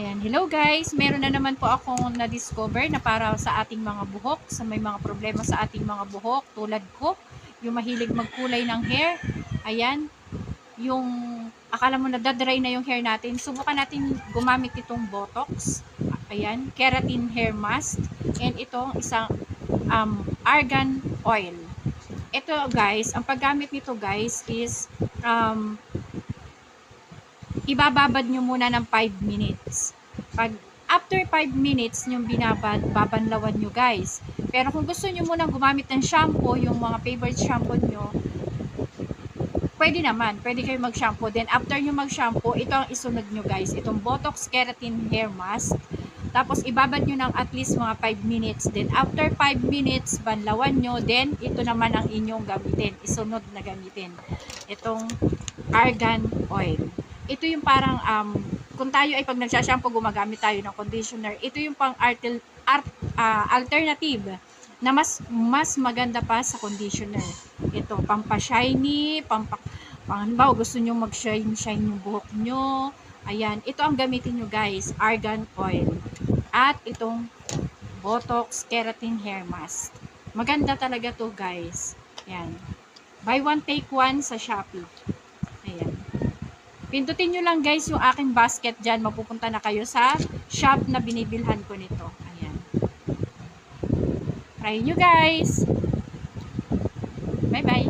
Ayan, hello guys! Meron na naman po akong na-discover na para sa ating mga buhok, sa may mga problema sa ating mga buhok, tulad ko, yung mahilig magkulay ng hair. Ayan, yung akala mo nadadry na yung hair natin, subukan natin gumamit itong Botox. Ayan, keratin hair mask, and itong isang argan oil. Ito guys, ang paggamit nito guys is ibababad nyo muna ng 5 minutes. After 5 minutes yung babanlawan nyo guys. Pero kung gusto nyo muna gumamit ng shampoo, yung mga favorite shampoo nyo, pwede naman, pwede kayo mag-shampoo. Then after nyo mag-shampoo, ito ang isunod nyo guys, itong Botox Keratin Hair Mask. Tapos ibabad nyo ng at least mga 5 minutes. Then after 5 minutes, banlawan nyo. Then ito naman ang inyong gamitin, isunod na gamitin. Itong argan oil. Ito yung parang, kung tayo ay pag nagsashampoo, gumagamit tayo ng conditioner, ito yung pang alternative na mas maganda pa sa conditioner. Ito, pampa-shiny, halimbawa gusto nyo mag-shine yung buhok nyo. Ayan, ito ang gamitin nyo guys, argan oil. At itong Botox Keratin Hair Mask. Maganda talaga to guys. Ayan. Buy one, take one sa Shopee. Ayan. Pindutin nyo lang guys yung aking basket dyan. Mapupunta na kayo sa shop na binibilhan ko nito. Ayan. Try nyo guys. Bye bye.